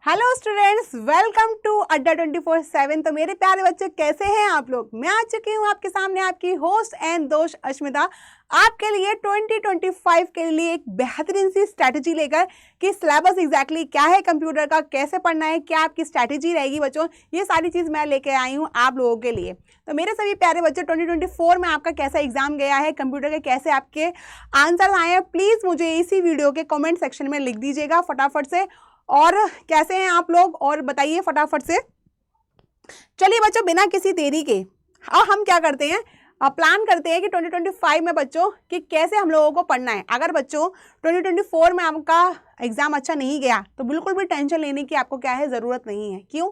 Hello students, welcome to अड्डा 24/7। तो मेरे प्यारे बच्चे कैसे हैं आप लोग। मैं आ चुकी हूँ आपके सामने, आपकी होस्ट एंड दोस्त अश्मिता, आपके लिए 2025 के लिए एक बेहतरीन सी स्ट्रैटेजी लेकर कि सिलेबस एग्जैक्टली क्या है कंप्यूटर का, कैसे पढ़ना है, क्या आपकी स्ट्रैटेजी रहेगी बच्चों, ये सारी चीज़ मैं लेके आई हूँ आप लोगों के लिए। तो मेरे सभी प्यारे बच्चे 2024 में आपका कैसा एग्जाम गया है, कंप्यूटर के कैसे आपके आंसर आए हैं, प्लीज़ मुझे इसी वीडियो के कॉमेंट सेक्शन में लिख दीजिएगा फटाफट से। और कैसे हैं आप लोग और बताइए फटाफट से। चलिए बच्चों, बिना किसी देरी के अब हम क्या करते हैं, प्लान करते हैं कि 2025 में बच्चों कि कैसे हम लोगों को पढ़ना है। अगर बच्चों 2024 में आपका एग्जाम अच्छा नहीं गया तो बिल्कुल भी टेंशन लेने की आपको क्या है ज़रूरत नहीं है। क्यों?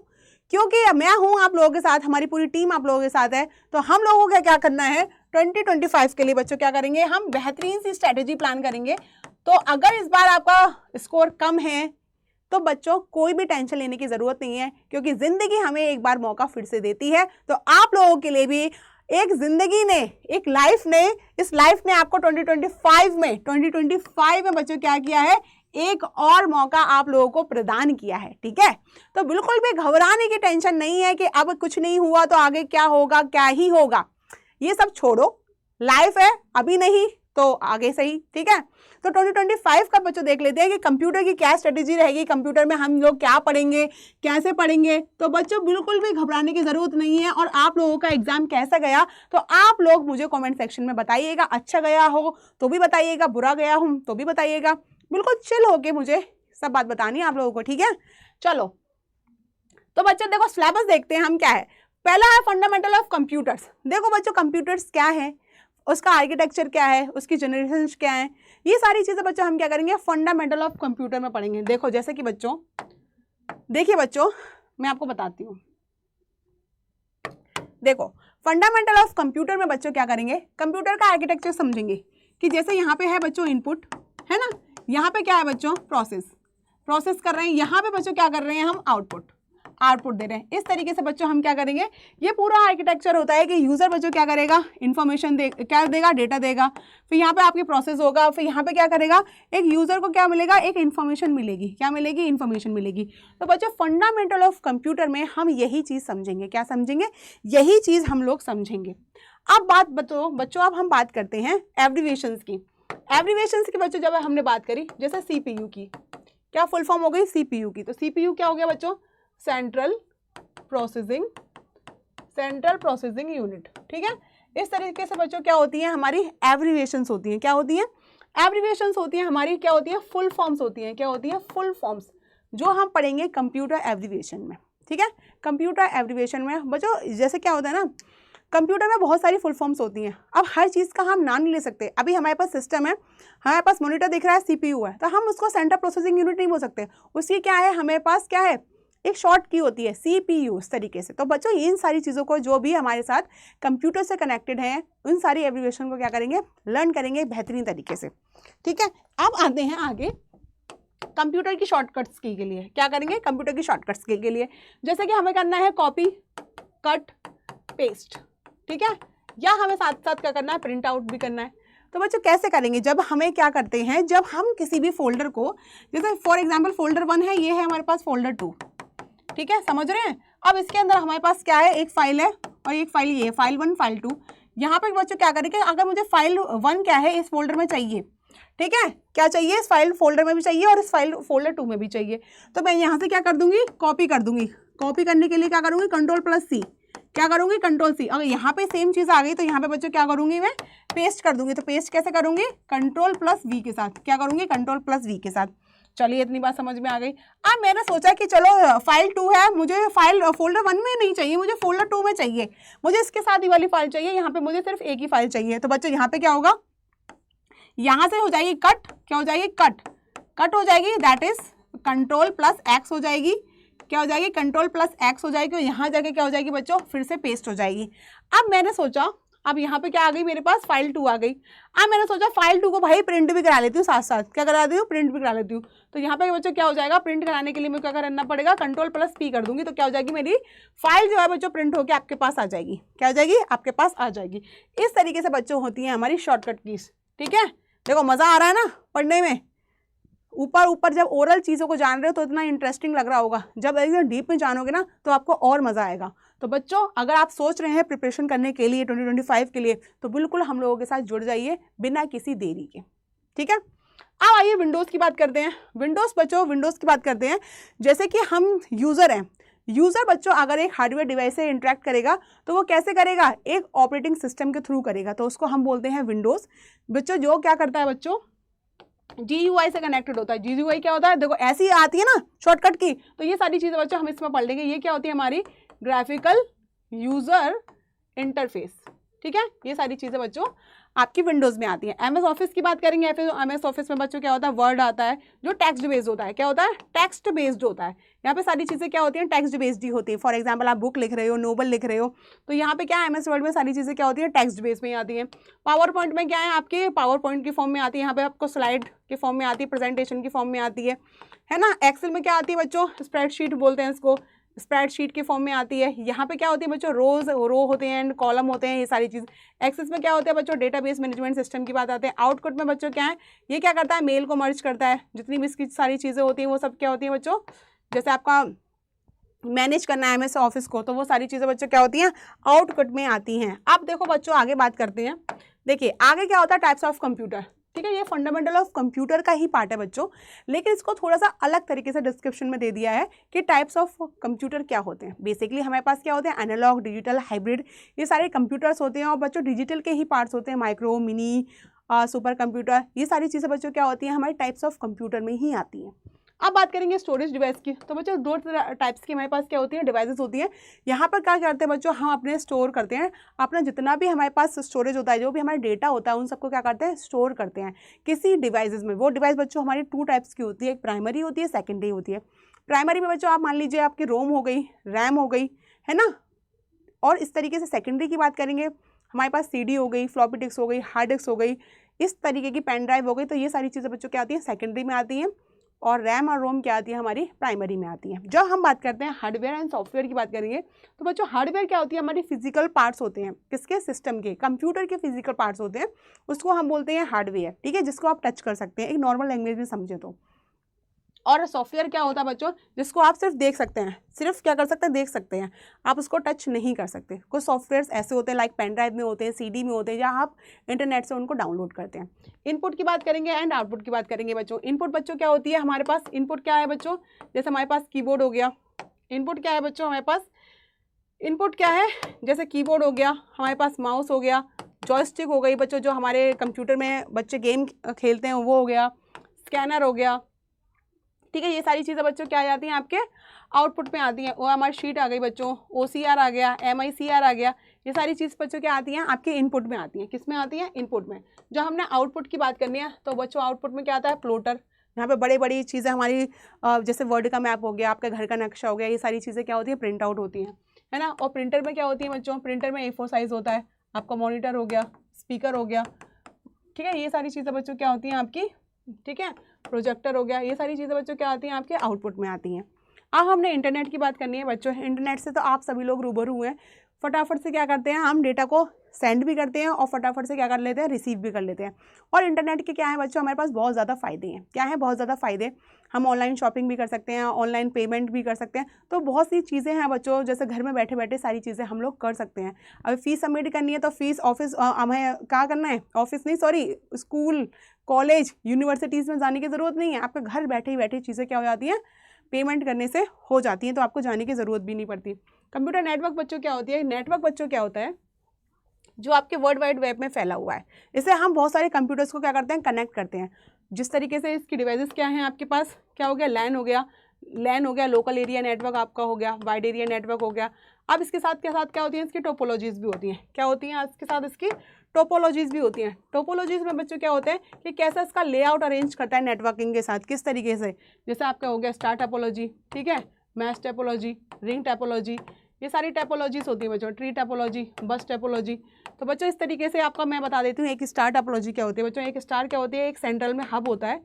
क्योंकि मैं हूँ आप लोगों के साथ, हमारी पूरी टीम आप लोगों के साथ है। तो हम लोगों को क्या करना है 2025 के लिए बच्चों क्या करेंगे, हम बेहतरीन सी स्ट्रैटेजी प्लान करेंगे। तो अगर इस बार आपका स्कोर कम है तो बच्चों कोई भी टेंशन लेने की ज़रूरत नहीं है, क्योंकि ज़िंदगी हमें एक बार मौका फिर से देती है। तो आप लोगों के लिए भी एक ज़िंदगी ने, एक लाइफ ने, इस लाइफ ने आपको 2025 में बच्चों क्या किया है, एक और मौका आप लोगों को प्रदान किया है। ठीक है, तो बिल्कुल भी घबराने की टेंशन नहीं है कि अब कुछ नहीं हुआ तो आगे क्या होगा, क्या ही होगा, ये सब छोड़ो। लाइफ है, अभी नहीं तो आगे सही। ठीक है, तो 2025 का बच्चों देख लेते हैं कि कंप्यूटर की क्या स्ट्रेटेजी रहेगी, कंप्यूटर में हम लोग क्या पढ़ेंगे, कैसे पढ़ेंगे। तो बच्चों बिल्कुल भी घबराने की ज़रूरत नहीं है। और आप लोगों का एग्जाम कैसा गया तो आप लोग मुझे कमेंट सेक्शन में बताइएगा। अच्छा गया हो तो भी बताइएगा, बुरा गया हो तो भी बताइएगा। बिल्कुल चिल होके मुझे सब बात बतानी है आप लोगों को। ठीक है, चलो तो बच्चों देखो सिलेबस देखते हैं हम क्या है। पहला है फंडामेंटल ऑफ कंप्यूटर्स। देखो बच्चों कंप्यूटर्स क्या है, उसका आर्किटेक्चर क्या है, उसकी जनरेशन क्या है, ये सारी चीज़ें बच्चों हम क्या करेंगे फंडामेंटल ऑफ कंप्यूटर में पढ़ेंगे। देखो जैसे कि बच्चों देखिए बच्चों मैं आपको बताती हूँ। देखो फंडामेंटल ऑफ कंप्यूटर में बच्चों क्या करेंगे, कंप्यूटर का आर्किटेक्चर समझेंगे कि जैसे यहाँ पे है बच्चों इनपुट, है ना, यहाँ पे क्या है बच्चों प्रोसेस कर रहे हैं, यहाँ पे बच्चों क्या कर रहे हैं हम आउटपुट दे रहे हैं। इस तरीके से बच्चों हम क्या करेंगे, ये पूरा आर्किटेक्चर होता है कि यूजर बच्चों क्या करेगा, इन्फॉर्मेशन क्या देगा, डेटा देगा, फिर यहाँ पे आपकी प्रोसेस होगा, फिर यहाँ पे क्या करेगा, एक यूजर को क्या मिलेगा, एक इन्फॉर्मेशन मिलेगी। क्या मिलेगी? इन्फॉर्मेशन मिलेगी। तो बच्चों फंडामेंटल ऑफ कंप्यूटर में हम यही चीज़ समझेंगे। क्या समझेंगे? यही चीज़ हम लोग समझेंगे। अब बात बच्चों अब हम बात करते हैं एब्रीविएशंस की। एब्रीविएशंस की बच्चों जब हमने बात करी, जैसे CPU की क्या फुल फॉर्म हो गई, CPU की। तो CPU क्या हो गया बच्चों, सेंट्रल प्रोसेसिंग यूनिट। ठीक है, इस तरीके से बच्चों क्या होती हैं हमारी एब्रीविएशंस होती हैं। क्या होती हैं? एब्रीविएशंस होती हैं हमारी, क्या होती है, फुल फॉर्म्स होती हैं। क्या होती है? फुल फॉर्म्स, जो हम पढ़ेंगे कंप्यूटर एब्रीविएशन में। ठीक है, कंप्यूटर एब्रीविएशन में बच्चों जैसे क्या होता है ना, कंप्यूटर में बहुत सारी फुल फॉर्म्स होती हैं। अब हर चीज़ का हम नाम नहीं ले सकते। अभी हमारे पास सिस्टम है, हमारे पास मॉनिटर दिख रहा है, CPU है, तो हम उसको सेंट्रल प्रोसेसिंग यूनिट नहीं बोल सकते। उसकी क्या है, हमारे पास क्या है, एक शॉर्ट की होती है CPU, इस तरीके से। तो बच्चों इन सारी चीज़ों को जो भी हमारे साथ कंप्यूटर से कनेक्टेड हैं, उन सारी एब्रीविएशन को क्या करेंगे, लर्न करेंगे बेहतरीन तरीके से। ठीक है, अब आते हैं आगे कंप्यूटर की शॉर्टकट्स के लिए। क्या करेंगे कंप्यूटर की शॉर्टकट्स के लिए, जैसे कि हमें करना है कॉपी, कट, पेस्ट। ठीक है, या हमें साथ साथ क्या करना है, प्रिंट आउट भी करना है। तो बच्चों कैसे करेंगे, जब हमें क्या करते हैं, जब हम किसी भी फोल्डर को, जैसे फॉर एग्जांपल फोल्डर 1 है, ये है हमारे पास फोल्डर 2। ठीक है, समझ रहे हैं। अब इसके अंदर हमारे पास क्या है, एक फाइल है और एक फाइल ये है, फाइल 1 फाइल 2। यहाँ पे बच्चों क्या करेंगे, अगर मुझे फाइल 1 क्या है इस फोल्डर में चाहिए, ठीक है, क्या चाहिए, इस फाइल फोल्डर में भी चाहिए और इस फाइल फोल्डर 2 में भी चाहिए, तो मैं यहाँ से क्या कर दूंगी, कॉपी कर दूंगी। कॉपी करने के लिए क्या करूँगी, Ctrl+C। क्या करूँगी, Ctrl+C। अगर यहाँ पे सेम चीज़ आ गई तो यहाँ पे बच्चों क्या करूँगी, मैं पेस्ट कर दूंगी। तो पेस्ट कैसे करूँगी, Ctrl+V के साथ। क्या करूँगी, Ctrl+V के साथ। चलिए इतनी बात समझ में आ गई। अब मैंने सोचा कि चलो फाइल 2 है, मुझे फाइल फोल्डर 1 में नहीं चाहिए, मुझे फोल्डर 2 में चाहिए, मुझे इसके साथ ही वाली फाइल चाहिए, यहाँ पे मुझे सिर्फ एक ही फाइल चाहिए। तो बच्चों यहाँ पे क्या होगा, यहाँ से हो जाएगी कट, क्या हो जाएगी, कट हो जाएगी, दैट इज Ctrl+X हो जाएगी। क्या हो जाएगी, Ctrl+X हो जाएगी, और यहाँ जाके क्या हो जाएगी बच्चों, फिर से पेस्ट हो जाएगी। अब मैंने सोचा, अब यहाँ पे क्या आ गई, मेरे पास फाइल 2 आ गई। अब मैंने सोचा फाइल 2 को भाई प्रिंट भी करा लेती हूँ, साथ साथ क्या करा दी हूँ, प्रिंट भी करा लेती हूँ। तो यहाँ पे बच्चों क्या हो जाएगा, प्रिंट कराने के लिए मुझे क्या करना पड़ेगा, Ctrl+P कर दूंगी। तो क्या हो जाएगी, मेरी फाइल जो है बच्चों प्रिंट होकर आपके पास आ जाएगी। क्या हो जाएगी, आपके पास आ जाएगी। इस तरीके से बच्चों होती हैं हमारी शॉर्टकट कीज। ठीक है, देखो मज़ा आ रहा है ना पढ़ने में, ऊपर ऊपर जब ओरल चीज़ों को जान रहे हो तो इतना इंटरेस्टिंग लग रहा होगा, जब एकदम डीप में जानोगे ना तो आपको और मज़ा आएगा। तो बच्चों अगर आप सोच रहे हैं प्रिपरेशन करने के लिए 2025 के लिए, तो बिल्कुल हम लोगों के साथ जुड़ जाइए बिना किसी देरी के, ठीक है। अब आइए विंडोज़ की बात करते हैं। विंडोज़ बच्चों, विंडोज़ की बात करते हैं। जैसे कि हम यूज़र हैं, यूज़र बच्चों अगर एक हार्डवेयर डिवाइस से इंटरेक्ट करेगा तो वो कैसे करेगा, एक ऑपरेटिंग सिस्टम के थ्रू करेगा, तो उसको हम बोलते हैं विंडोज़। बच्चों जो क्या करता है बच्चों, GUI से कनेक्टेड होता है। GUI क्या होता है, देखो ऐसी आती है ना शॉर्टकट की, तो ये सारी चीज़ें बच्चों हम इसमें पढ़ लेंगे। ये क्या होती है, हमारी ग्राफिकल यूज़र इंटरफेस, ठीक है। ये सारी चीज़ें बच्चों आपकी विंडोज़ में आती है। MS ऑफिस की बात करेंगे, या फिर MS ऑफिस में बच्चों क्या होता है, वर्ड आता है जो टेक्स्ट बेस्ड होता है। क्या होता है, टेक्स्ट बेस्ड होता है। यहाँ पे सारी चीज़ें क्या होती हैं, टेक्स्ट बेस्ड ही होती है। फॉर एग्जांपल आप बुक लिख रहे हो, नोवेल लिख रहे हो, तो यहाँ पे क्या है, MS वर्ड में सारी चीज़ें क्या होती है, टेक्स्ट बेस्ड में ही आती है। पावर पॉइंट में क्या है, आपके पावर पॉइंट की फॉर्म में आती है, यहाँ पे आपको स्लाइड के फॉर्म में आती है, प्रेजेंटेशन की फॉर्म में आती है ना। एक्सेल में क्या आती है बच्चों, स्प्रेडशीट बोलते हैं इसको, स्प्रेडशीट के फॉर्म में आती है। यहाँ पे क्या होती है बच्चों, रो होते हैं एंड कॉलम होते हैं, ये सारी चीज़। एक्सेस में क्या होता है बच्चों, डेटाबेस मैनेजमेंट सिस्टम की बात आते हैं। आउटपुट में बच्चों क्या है, ये क्या करता है, मेल को मर्ज करता है। जितनी भी इसकी सारी चीज़ें होती हैं वो सब क्या होती हैं बच्चों, जैसे आपका मैनेज करना है MS ऑफिस को, तो वो सारी चीज़ें बच्चों क्या होती हैं, आउटपुट में आती हैं। अब देखो बच्चों आगे बात करते हैं। देखिए आगे क्या होता है, टाइप्स ऑफ कंप्यूटर, ठीक है। ये फंडामेंटल ऑफ कंप्यूटर का ही पार्ट है बच्चों, लेकिन इसको थोड़ा सा अलग तरीके से डिस्क्रिप्शन में दे दिया है कि टाइप्स ऑफ कंप्यूटर क्या होते हैं। बेसिकली हमारे पास क्या होते हैं, एनालॉग, डिजिटल, हाइब्रिड, ये सारे कंप्यूटर्स होते हैं। और बच्चों डिजिटल के ही पार्ट्स होते हैं, माइक्रो, मिनी, सुपर कंप्यूटर, ये सारी चीज़ें बच्चों क्या होती हैं, हमारे टाइप्स ऑफ कंप्यूटर में ही आती हैं। अब बात करेंगे स्टोरेज डिवाइस की, तो बच्चों दो टाइप्स की हमारे पास क्या होती है, डिवाइसेस होती हैं। यहाँ पर क्या करते हैं बच्चों, हम अपने स्टोर करते हैं अपना जितना भी हमारे पास स्टोरेज होता है, जो भी हमारा डेटा होता है, उन सबको क्या करते हैं, स्टोर करते हैं किसी डिवाइसेस में। वो डिवाइस बच्चों हमारी 2 टाइप्स की होती है, एक प्राइमरी होती है, सेकेंडरी होती है। प्राइमरी में बच्चों आप मान लीजिए आपकी रोम हो गई, रैम हो गई, है ना। और इस तरीके से सेकेंडरी की बात करेंगे, हमारे पास CD हो गई, फ्लॉपी डिस्क हो गई, हार्ड डिस्क हो गई, इस तरीके की पेन ड्राइव हो गई। तो ये सारी चीज़ें बच्चों क्या आती हैं, सेकेंडरी में आती हैं। और रैम और रोम क्या आती है, हमारी प्राइमरी में आती है। जब हम बात करते हैं हार्डवेयर एंड सॉफ्टवेयर की बात करेंगे, तो बच्चों हार्डवेयर क्या होती है, हमारी फिजिकल पार्ट्स होते हैं, किसके, सिस्टम के, कंप्यूटर के फिजिकल पार्ट्स होते हैं, उसको हम बोलते हैं हार्डवेयर, ठीक है, जिसको आप टच कर सकते हैं, एक नॉर्मल लैंग्वेज में समझे तो। और सॉफ्टवेयर क्या होता है बच्चों, जिसको आप सिर्फ देख सकते हैं, सिर्फ क्या कर सकते हैं, देख सकते हैं, आप उसको टच नहीं कर सकते। कुछ सॉफ्टवेयर्स ऐसे होते हैं लाइक पेन ड्राइव में होते हैं, CD में होते हैं, जहाँ आप इंटरनेट से उनको डाउनलोड करते हैं। इनपुट की बात करेंगे एंड आउटपुट की बात करेंगे बच्चों। इनपुट बच्चों क्या होती है हमारे पास, इनपुट क्या है बच्चों, जैसे हमारे पास कीबोर्ड हो गया, इनपुट क्या है बच्चों हमारे पास, इनपुट क्या है, जैसे कीबोर्ड हो गया, हमारे पास माउस हो गया, जॉयस्टिक हो गई बच्चों, जो हमारे कंप्यूटर में बच्चे गेम खेलते हैं वो हो गया, स्कैनर हो गया, ठीक है। ये सारी चीज़ें बच्चों क्या आ जाती हैं, आपके आउटपुट में आती हैं। OMR शीट आ गई बच्चों, OCR आ गया, MICR आ गया, ये सारी चीज़ बच्चों क्या आती हैं, आपके इनपुट में आती हैं। किस में आती हैं, इनपुट में। जब हमने आउटपुट की बात करनी है तो बच्चों आउटपुट में क्या आता है, प्लॉटर। यहाँ पे बड़ी बड़ी चीज़ें हमारी जैसे वर्ड का मैप हो गया, आपका घर का नक्शा हो गया, ये सारी चीज़ें क्या होती हैं, प्रिंट आउट होती हैं, है ना। और प्रिंटर में क्या होती है बच्चों, प्रिंटर में A4 साइज़ होता है, आपका मॉनिटर हो गया, स्पीकर हो गया, ठीक है। ये सारी चीज़ें बच्चों क्या होती हैं आपकी, ठीक है, प्रोजेक्टर हो गया, ये सारी चीज़ें बच्चों क्या आती हैं, आपके आउटपुट में आती हैं। अब हमने इंटरनेट की बात करनी है बच्चों। इंटरनेट से तो आप सभी लोग रूबरू हुए हैं, फटाफट से क्या करते हैं, हम डेटा को सेंड भी करते हैं और फटाफट से क्या कर लेते हैं, रिसीव भी कर लेते हैं। और इंटरनेट के क्या है बच्चों, हमारे पास बहुत ज़्यादा फ़ायदे हैं। क्या है, बहुत ज़्यादा फ़ायदे, हम ऑनलाइन शॉपिंग भी कर सकते हैं, ऑनलाइन पेमेंट भी कर सकते हैं। तो बहुत सी चीज़ें हैं बच्चों, जैसे घर में बैठे बैठे सारी चीज़ें हम लोग कर सकते हैं। अब फीस सबमिट करनी है तो फीस ऑफिस हमें क्या करना है, ऑफिस नहीं सॉरी स्कूल, कॉलेज, यूनिवर्सिटीज़ में जाने की ज़रूरत नहीं है। आपके घर बैठे ही बैठे चीज़ें क्या हो जाती हैं, पेमेंट करने से हो जाती हैं, तो आपको जाने की ज़रूरत भी नहीं पड़ती। कंप्यूटर नेटवर्क बच्चों क्या होती है, नेटवर्क बच्चों क्या होता है, जो आपके वर्ल्ड वाइड वेब में फैला हुआ है। इससे हम बहुत सारे कंप्यूटर्स को क्या करते हैं, कनेक्ट करते हैं। जिस तरीके से इसकी डिवाइसेस क्या हैं आपके पास, क्या हो गया, लैन हो गया, लोकल एरिया नेटवर्क आपका हो गया, वाइड एरिया नेटवर्क हो गया। अब इसके साथ क्या होती हैं, इसकी टोपोलॉजीज़ भी होती हैं। क्या होती हैं इसके साथ, इसकी टोपोलॉजीज़ भी होती हैं। टोपोलॉजीज़ में बच्चों क्या होते हैं कि कैसे इसका लेआउट अरेंज करता है नेटवर्किंग के साथ, किस तरीके से, जैसे आपका हो गया स्टार टोपोलॉजी, ठीक है, मैश टोपोलॉजी, रिंग टोपोलॉजी, ये सारी टोपोलॉजीज होती है बच्चों, ट्री टोपोलॉजी, बस टोपोलॉजी। तो बच्चों इस तरीके से आपका मैं बता देती हूँ। एक स्टार टोपोलॉजी क्या होती है बच्चों, एक स्टार क्या होती है, एक सेंट्रल में हब होता है,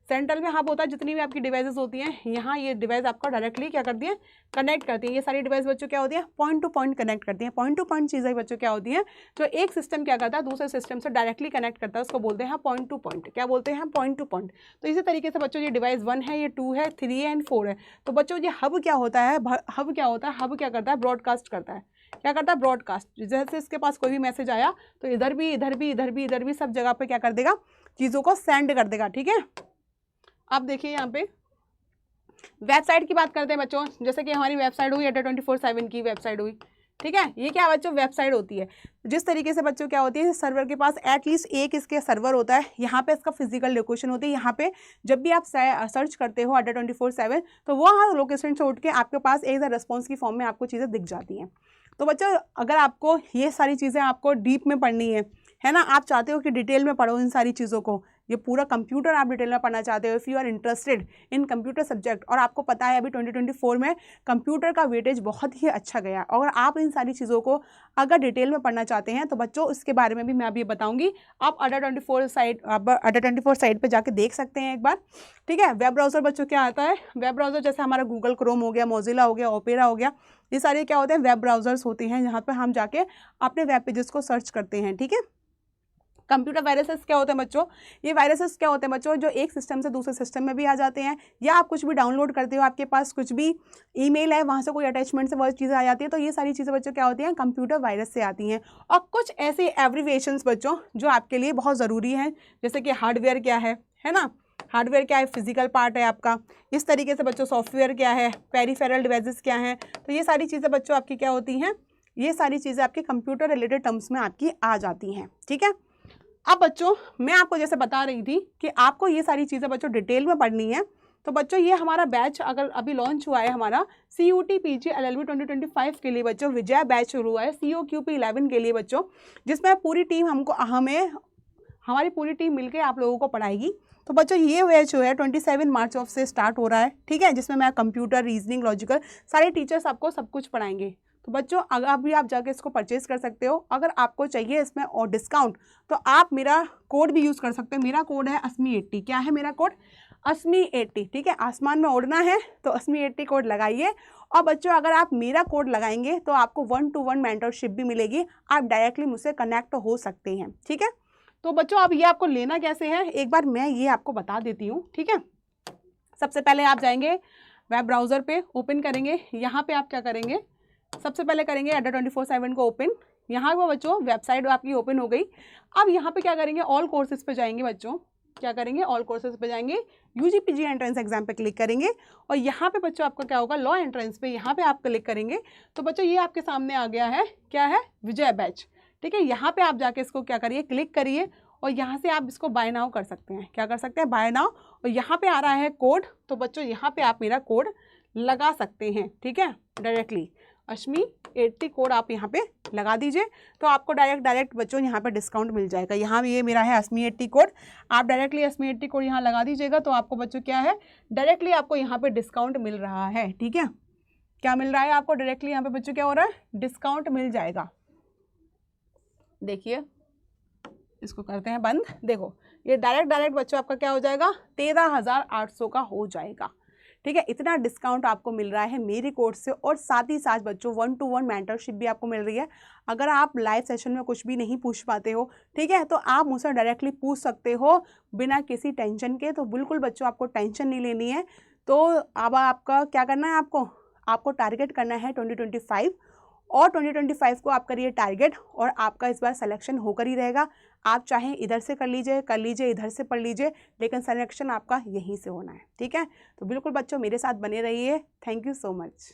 सेंट्रल में हब होता है, जितनी भी आपकी डिवाइसेस होती हैं, यहाँ ये डिवाइस आपका डायरेक्टली क्या करती है, कनेक्ट करती है। ये सारी डिवाइस बच्चों क्या होती है, पॉइंट टू पॉइंट कनेक्ट करती हैं। पॉइंट टू पॉइंट चीज़ें बच्चों क्या होती हैं, जो एक सिस्टम क्या करता है दूसरे सिस्टम से डायरेक्टली कनेक्ट करता है, उसको बोलते हैं पॉइंट टू पॉइंट। क्या बोलते हैं, पॉइंट टू पॉइंट। तो इसी तरीके से बच्चों ये डिवाइस 1 है, ये 2 है, 3 है एंड 4 है। तो बच्चों ये हब क्या होता है, हब क्या होता है, हब क्या करता है, ब्रॉडकास्ट करता है। क्या करता है, ब्रॉडकास्ट। जैसे इसके पास कोई भी मैसेज आया तो इधर भी इधर भी इधर भी इधर भी सब जगह पे क्या कर देगा, चीज़ों को सेंड कर देगा। ठीक है, अब देखिए यहाँ पे वेबसाइट की बात करते हैं बच्चों। जैसे कि हमारी वेबसाइट हुई अड्डा 24/7 की वेबसाइट हुई, ठीक है। ये क्या बच्चों, वेबसाइट होती है। जिस तरीके से बच्चों क्या होती है, सर्वर के पास एटलीस्ट एक इसके सर्वर होता है, यहाँ पे इसका फिजिकल लोकेशन होती है। यहाँ पे जब भी आप सर्च करते हो अड्डा 24/7 तो वो हाँ लोकेशन से उठ के आपके पास एक रिस्पॉन्स की फॉर्म में आपको चीज़ें दिख जाती हैं। तो बच्चों अगर आपको ये सारी चीज़ें आपको डीप में पढ़नी है ना, आप चाहते हो कि डिटेल में पढ़ो इन सारी चीज़ों को, ये पूरा कंप्यूटर आप डिटेल में पढ़ना चाहते हो, if you are interested in computer subject, और आपको पता है अभी 2024 में कंप्यूटर का वेटेज बहुत ही अच्छा गया, और आप इन सारी चीज़ों को अगर डिटेल में पढ़ना चाहते हैं तो बच्चों इसके बारे में भी मैं अभी बताऊंगी। आप अड्डा 24 साइट पे जाके देख सकते हैं एक बार। ठीक है, वेब ब्राउज़र बच्चों क्या आता है, वेब ब्राउज़र जैसे हमारा गूगल क्रोम हो गया, मोजिला हो गया, ओपेरा हो गया, ये सारे क्या होते हैं, वेब ब्राउज़र्स होते हैं जहाँ पर हम जाके अपने वेब पेजेस को सर्च करते हैं। ठीक है, कंप्यूटर वायरसेस क्या होते हैं बच्चों, ये वायरसेस क्या होते हैं बच्चों, जो एक सिस्टम से दूसरे सिस्टम में भी आ जाते हैं, या आप कुछ भी डाउनलोड करते हो, आपके पास कुछ भी ईमेल है, वहाँ से कोई अटैचमेंट से वो चीज़ें आ जाती है, तो ये सारी चीज़ें बच्चों क्या होती हैं, कंप्यूटर वायरस से आती हैं। और कुछ ऐसे एब्रीविएशंस बच्चों जो आपके लिए बहुत ज़रूरी हैं, जैसे कि हार्डवेयर क्या है ना, हार्डवेयर क्या है, फिजिकल पार्ट है आपका। इस तरीके से बच्चों सॉफ्टवेयर क्या है, पेरिफेरल डिवाइसेस क्या हैं, तो ये सारी चीज़ें बच्चों आपकी क्या होती हैं, ये सारी चीज़ें आपके कंप्यूटर रिलेटेड टर्म्स में आपकी आ जाती हैं। ठीक है, अब बच्चों मैं आपको जैसे बता रही थी कि आपको ये सारी चीज़ें बच्चों डिटेल में पढ़नी है, तो बच्चों ये हमारा बैच अगर अभी लॉन्च हुआ है हमारा CUT PG LLB 2025 के लिए बच्चों, विजय बैच शुरू हुआ है COQP 11 के लिए बच्चों, जिसमें पूरी टीम हमारी पूरी टीम मिलकर आप लोगों को पढ़ाएगी। तो बच्चों ये बैच जो है 27 मार्च ऑफ से स्टार्ट हो रहा है। ठीक है, जिसमें मैं कंप्यूटर, रीजनिंग, लॉजिकल सारे टीचर्स आपको सब कुछ पढ़ाएंगे। तो बच्चों अगर अभी आप जाके इसको परचेज कर सकते हो। अगर आपको चाहिए इसमें और डिस्काउंट तो आप मेरा कोड भी यूज़ कर सकते हो। मेरा कोड है ASMI80। क्या है मेरा कोड, ASMI80। ठीक है, आसमान में उड़ना है तो ASMI80 कोड लगाइए। और बच्चों अगर आप मेरा कोड लगाएंगे तो आपको 1-to-1 मेंटरशिप भी मिलेगी, आप डायरेक्टली मुझसे कनेक्ट हो सकते हैं। ठीक है, तो बच्चों अब ये आपको लेना कैसे है, एक बार मैं ये आपको बता देती हूँ। ठीक है, सबसे पहले आप जाएंगे वेब ब्राउज़र पे, ओपन करेंगे। यहाँ पे आप क्या करेंगे, सबसे पहले करेंगे अड्डा 24/7 को ओपन। यहाँ पर बच्चों वेबसाइट आपकी ओपन हो गई। अब यहाँ पे क्या करेंगे, ऑल कोर्सेज पे जाएंगे बच्चों। क्या करेंगे, ऑल कोर्सेज पे जाएंगे, UG PG एंट्रेंस एग्जाम पे क्लिक करेंगे, और यहाँ पे बच्चों आपका क्या होगा, लॉ एंट्रेंस पे यहाँ पे आप क्लिक करेंगे। तो बच्चों ये आपके सामने आ गया है, क्या है, विजय बैच। ठीक है, यहाँ पे आप जाके इसको क्या करिए, क्लिक करिए, और यहाँ से आप इसको बाय नाउ कर सकते हैं। क्या कर सकते हैं, बाय नाउ। और यहाँ पे आ रहा है कोड, तो बच्चों यहाँ पे आप मेरा कोड लगा सकते हैं। ठीक है, डायरेक्टली ASMI80 कोड आप यहाँ पे लगा दीजिए, तो आपको डायरेक्ट बच्चों यहाँ पे डिस्काउंट मिल जाएगा। यहाँ भी ये मेरा है ASMI80 कोड, आप डायरेक्टली ASMI80 कोड यहाँ लगा दीजिएगा, तो आपको बच्चों क्या है, डायरेक्टली आपको यहाँ पे डिस्काउंट मिल रहा है। ठीक है, क्या मिल रहा है आपको, डायरेक्टली यहाँ पे बच्चों क्या हो रहा है, डिस्काउंट मिल जाएगा। देखिए इसको करते हैं बंद। देखो ये डायरेक्ट बच्चों आपका क्या हो जाएगा, 13,800 का हो जाएगा। ठीक है, इतना डिस्काउंट आपको मिल रहा है मेरी कोड से, और साथ ही साथ बच्चों 1-to-1 मेंटरशिप भी आपको मिल रही है। अगर आप लाइव सेशन में कुछ भी नहीं पूछ पाते हो, ठीक है, तो आप मुझसे डायरेक्टली पूछ सकते हो बिना किसी टेंशन के। तो बिल्कुल बच्चों आपको टेंशन नहीं लेनी है। तो अब आपका क्या करना है, आपको टारगेट करना है 2025, और 2025 को आप करिए टारगेट, और आपका इस बार सिलेक्शन होकर ही रहेगा। आप चाहें इधर से कर लीजिए, इधर से पढ़ लीजिए, लेकिन सिलेक्शन आपका यहीं से होना है। ठीक है, तो बिल्कुल बच्चों मेरे साथ बने रहिए। Thank you so much.